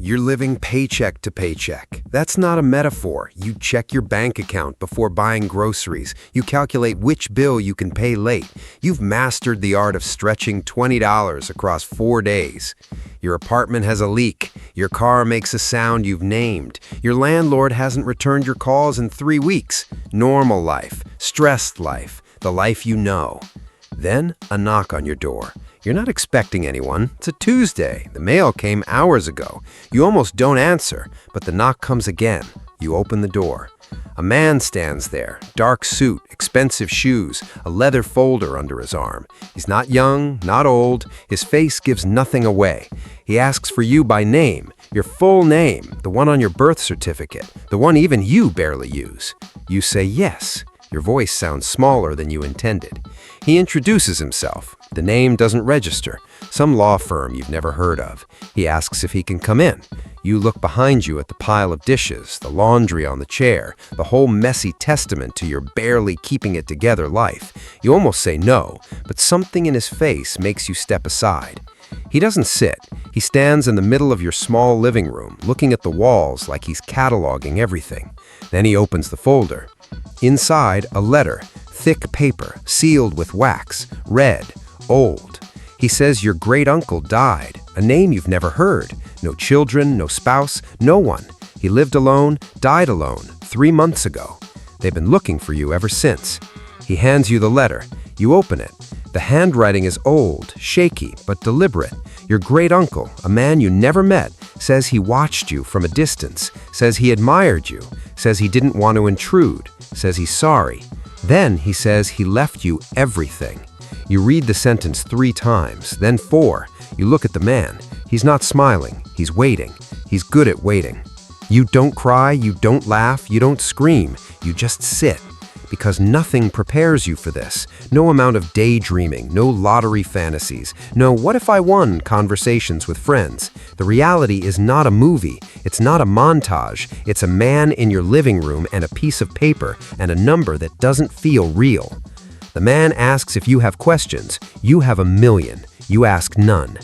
You're living paycheck to paycheck. That's not a metaphor. You check your bank account before buying groceries. You calculate which bill you can pay late. You've mastered the art of stretching $20 across 4 days. Your apartment has a leak. Your car makes a sound you've named. Your landlord hasn't returned your calls in 3 weeks. Normal life, stressed life, the life you know. Then a knock on your door. You're not expecting anyone. It's a Tuesday. The mail came hours ago. You almost don't answer, but the knock comes again. You open the door. A man stands there, dark suit, expensive shoes, a leather folder under his arm. He's not young, not old. His face gives nothing away. He asks for you by name, your full name, the one on your birth certificate, the one even you barely use. You say yes. Your voice sounds smaller than you intended. He introduces himself. The name doesn't register. Some law firm you've never heard of. He asks if he can come in. You look behind you at the pile of dishes, the laundry on the chair, the whole messy testament to your barely keeping it together life. You almost say no, but something in his face makes you step aside. He doesn't sit. He stands in the middle of your small living room, looking at the walls like he's cataloging everything. Then he opens the folder. Inside, a letter, thick paper, sealed with wax, red, old. He says your great-uncle died, a name you've never heard. No children, no spouse, no one. He lived alone, died alone, 3 months ago. They've been looking for you ever since. He hands you the letter. You open it. The handwriting is old, shaky, but deliberate. Your great-uncle, a man you never met, says he watched you from a distance, says he admired you, says he didn't want to intrude, says he's sorry. Then he says he left you everything. You read the sentence 3 times, then 4. You look at the man. He's not smiling. He's waiting. He's good at waiting. You don't cry, you don't laugh, you don't scream. You just sit. Because nothing prepares you for this. No amount of daydreaming, no lottery fantasies, no what if I won conversations with friends. The reality is not a movie. It's not a montage. It's a man in your living room and a piece of paper and a number that doesn't feel real. The man asks if you have questions. You have 1,000,000. You ask none.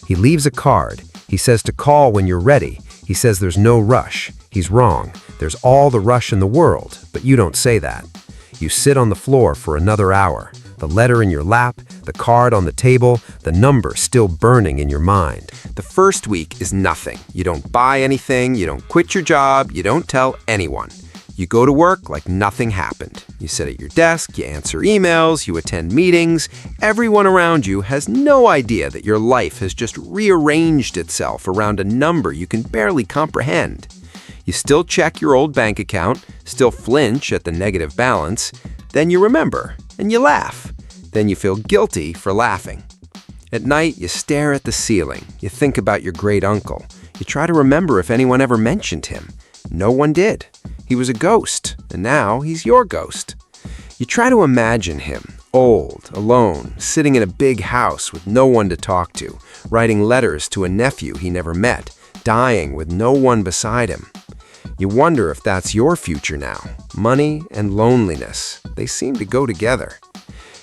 He leaves a card. He says to call when you're ready. He says there's no rush. He's wrong. There's all the rush in the world, but you don't say that. You sit on the floor for another hour. The letter in your lap, the card on the table, the number still burning in your mind. The first week is nothing. You don't buy anything, you don't quit your job, you don't tell anyone. You go to work like nothing happened. You sit at your desk, you answer emails, you attend meetings. Everyone around you has no idea that your life has just rearranged itself around a number you can barely comprehend. You still check your old bank account, still flinch at the negative balance. Then you remember, and you laugh. Then you feel guilty for laughing. At night, you stare at the ceiling. You think about your great-uncle. You try to remember if anyone ever mentioned him. No one did. He was a ghost, and now he's your ghost. You try to imagine him, old, alone, sitting in a big house with no one to talk to, writing letters to a nephew he never met, dying with no one beside him. You wonder if that's your future now. Money and loneliness, they seem to go together.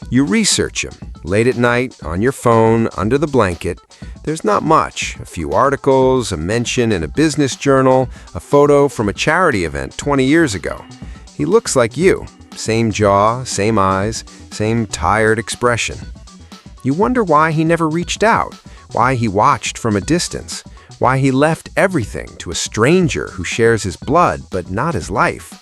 You research him, late at night, on your phone, under the blanket. There's not much. A few articles, a mention in a business journal, a photo from a charity event 20 years ago. He looks like you. Same jaw, same eyes, same tired expression. You wonder why he never reached out, why he watched from a distance, why he left everything to a stranger who shares his blood but not his life.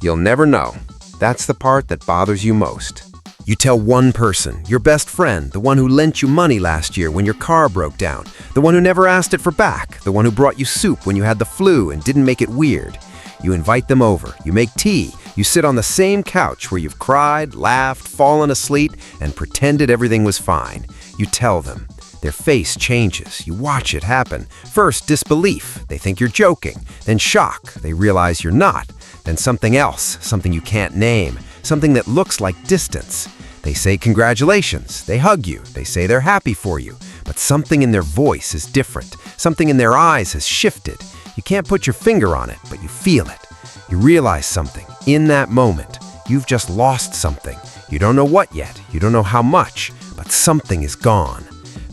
You'll never know. That's the part that bothers you most. You tell one person, your best friend, the one who lent you money last year when your car broke down, the one who never asked it for back, the one who brought you soup when you had the flu and didn't make it weird. You invite them over, you make tea, you sit on the same couch where you've cried, laughed, fallen asleep, and pretended everything was fine. You tell them. Their face changes. You watch it happen. First, disbelief. They think you're joking. Then shock. They realize you're not. Then something else, something you can't name, something that looks like distance. They say congratulations. They hug you. They say they're happy for you. But something in their voice is different. Something in their eyes has shifted. You can't put your finger on it, but you feel it. You realize something. In that moment, you've just lost something. You don't know what yet. You don't know how much, but something is gone.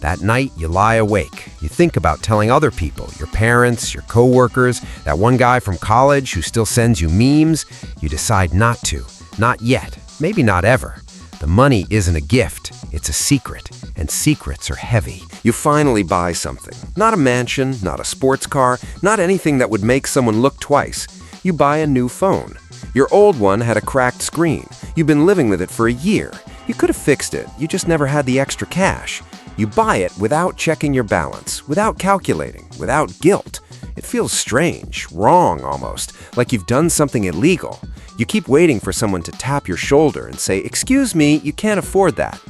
That night, you lie awake. You think about telling other people, your parents, your coworkers, that one guy from college who still sends you memes. You decide not to. Not yet. Maybe not ever. The money isn't a gift. It's a secret. And secrets are heavy. You finally buy something. Not a mansion, not a sports car, not anything that would make someone look twice. You buy a new phone. Your old one had a cracked screen. You've been living with it for a year. You could have fixed it. You just never had the extra cash. You buy it without checking your balance, without calculating, without guilt. It feels strange, wrong almost, like you've done something illegal. You keep waiting for someone to tap your shoulder and say, "Excuse me, you can't afford that."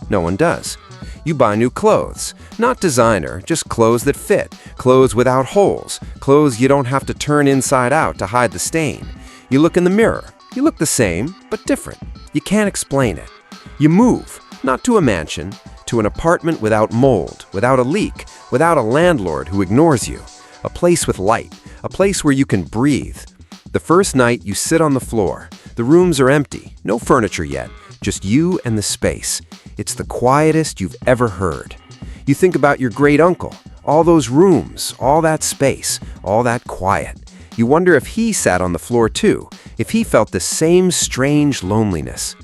No one does. You buy new clothes. Not designer, just clothes that fit, clothes without holes, clothes you don't have to turn inside out to hide the stain. You look in the mirror. You look the same, but different. You can't explain it. You move, not to a mansion, to an apartment without mold, without a leak, without a landlord who ignores you. A place with light, a place where you can breathe. The first night, you sit on the floor. The rooms are empty, no furniture yet, just you and the space. It's the quietest you've ever heard. You think about your great uncle, all those rooms, all that space, all that quiet. You wonder if he sat on the floor too, if he felt the same strange loneliness.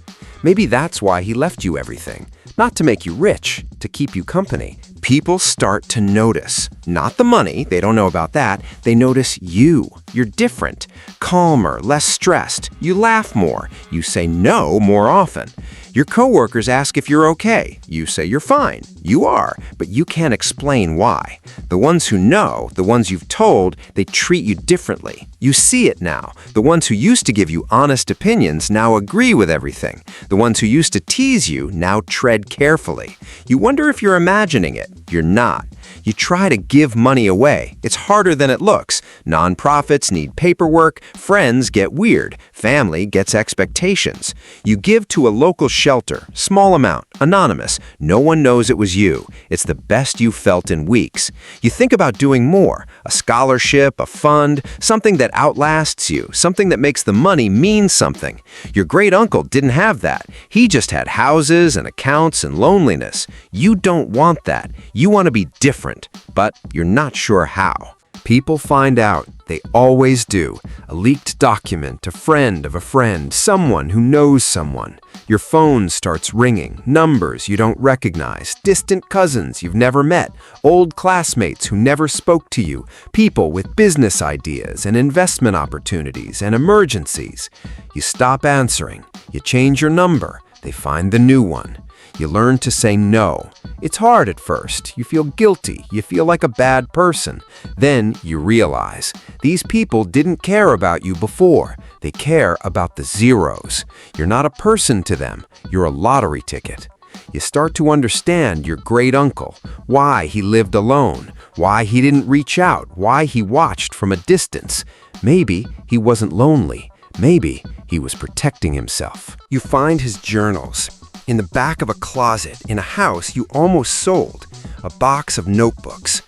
Maybe that's why he left you everything. Not to make you rich, to keep you company. People start to notice. Not the money, they don't know about that. They notice you. You're different, calmer, less stressed. You laugh more. You say no more often. Your coworkers ask if you're okay. You say you're fine. You are, but you can't explain why. The ones who know, the ones you've told, they treat you differently. You see it now. The ones who used to give you honest opinions now agree with everything. The ones who used to tease you now tread carefully. You wonder if you're imagining it. You're not. You try to give money away. It's harder than it looks. Nonprofits need paperwork. Friends get weird. Family gets expectations. You give to a local shelter, small amount, anonymous. No one knows it was you. It's the best you've felt in weeks. You think about doing more, a scholarship, a fund, something that outlasts you, something that makes the money mean something. Your great uncle didn't have that. He just had houses and accounts and loneliness. You don't want that. You want to be different, but you're not sure how. People find out. They always do. A leaked document, a friend of a friend, someone who knows someone. Your phone starts ringing, numbers you don't recognize, distant cousins you've never met, old classmates who never spoke to you, people with business ideas and investment opportunities and emergencies. You stop answering. You change your number. They find the new one. You learn to say no. It's hard at first. You feel guilty. You feel like a bad person. Then you realize these people didn't care about you before. They care about the zeros. You're not a person to them. You're a lottery ticket. You start to understand your great uncle, why he lived alone, why he didn't reach out, why he watched from a distance. Maybe he wasn't lonely. Maybe he was protecting himself. You find his journals in the back of a closet in a house you almost sold, a box of notebooks.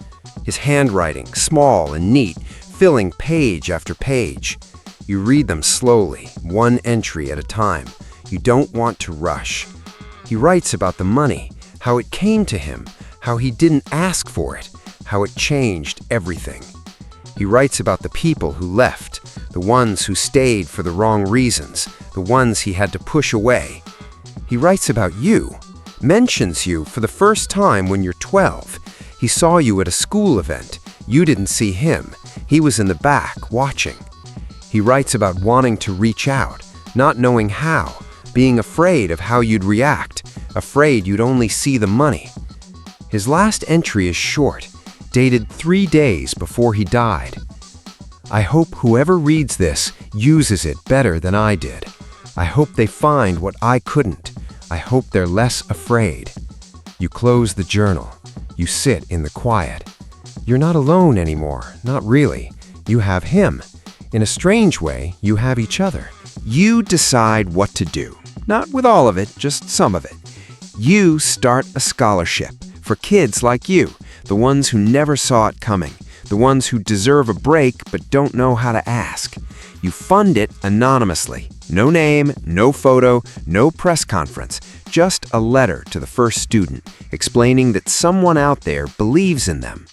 His handwriting, small and neat, filling page after page. You read them slowly, one entry at a time. You don't want to rush. He writes about the money, how it came to him, how he didn't ask for it, how it changed everything. He writes about the people who left, the ones who stayed for the wrong reasons, the ones he had to push away. He writes about you, mentions you for the first time when you're 12. He saw you at a school event. You didn't see him. He was in the back, watching. He writes about wanting to reach out, not knowing how, being afraid of how you'd react, afraid you'd only see the money. His last entry is short, dated 3 days before he died. I hope whoever reads this uses it better than I did. I hope they find what I couldn't. I hope they're less afraid. You close the journal. You sit in the quiet. You're not alone anymore, not really. You have him. In a strange way, you have each other. You decide what to do. Not with all of it, just some of it. You start a scholarship for kids like you, the ones who never saw it coming, the ones who deserve a break but don't know how to ask. You fund it anonymously. No name, no photo, no press conference, just a letter to the first student explaining that someone out there believes in them.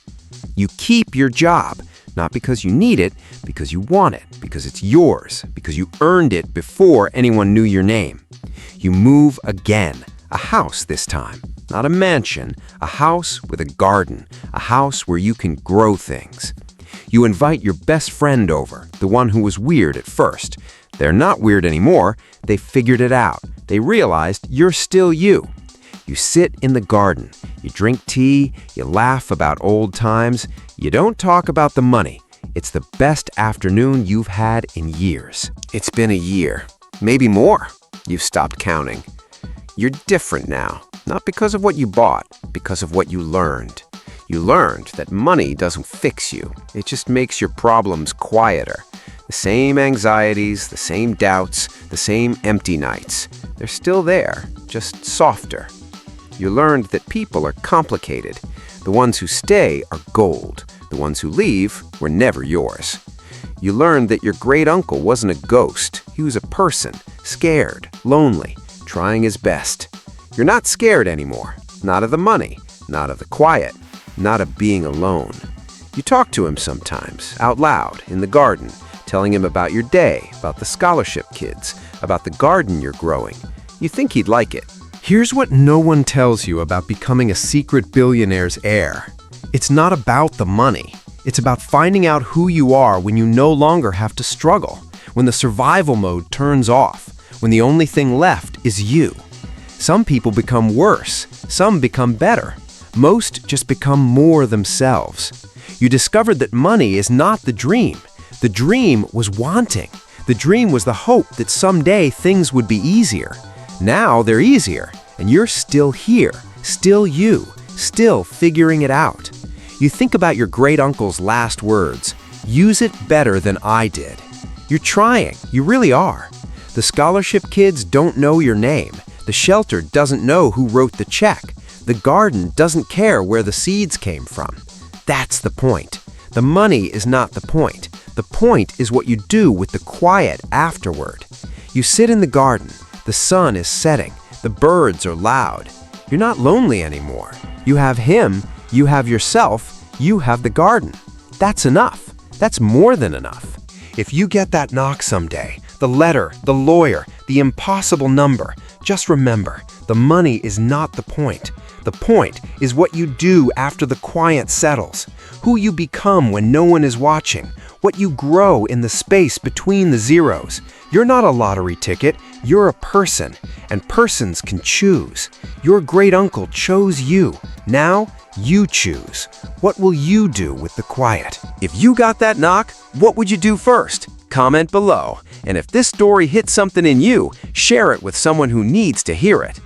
You keep your job, not because you need it, because you want it, because it's yours, because you earned it before anyone knew your name. You move again, a house this time, not a mansion, a house with a garden, a house where you can grow things. You invite your best friend over, the one who was weird at first. They're not weird anymore. They figured it out. They realized you're still you. You sit in the garden. You drink tea. You laugh about old times. You don't talk about the money. It's the best afternoon you've had in years. It's been a year, maybe more. You've stopped counting. You're different now, not because of what you bought, because of what you learned. You learned that money doesn't fix you. It just makes your problems quieter. The same anxieties, the same doubts, the same empty nights. They're still there, just softer. You learned that people are complicated. The ones who stay are gold. The ones who leave were never yours. You learned that your great uncle wasn't a ghost. He was a person, scared, lonely, trying his best. You're not scared anymore. Not of the money, not of the quiet, not of being alone. You talk to him sometimes, out loud, in the garden, telling him about your day, about the scholarship kids, about the garden you're growing. You think he'd like it. Here's what no one tells you about becoming a secret billionaire's heir. It's not about the money. It's about finding out who you are when you no longer have to struggle, when the survival mode turns off, when the only thing left is you. Some people become worse. Some become better. Most just become more themselves. You discovered that money is not the dream. The dream was wanting. The dream was the hope that someday things would be easier. Now they're easier, and you're still here, still you, still figuring it out. You think about your great uncle's last words, "Use it better than I did." You're trying, you really are. The scholarship kids don't know your name. The shelter doesn't know who wrote the check. The garden doesn't care where the seeds came from. That's the point. The money is not the point. The point is what you do with the quiet afterward. You sit in the garden. The sun is setting. The birds are loud. You're not lonely anymore. You have him. You have yourself. You have the garden. That's enough. That's more than enough. If you get that knock someday, the letter, the lawyer, the impossible number, just remember, the money is not the point. The point is what you do after the quiet settles, who you become when no one is watching, what you grow in the space between the zeros. You're not a lottery ticket, you're a person, and persons can choose. Your great uncle chose you. Now, you choose. What will you do with the quiet? If you got that knock, what would you do first? Comment below. And if this story hit something in you, share it with someone who needs to hear it.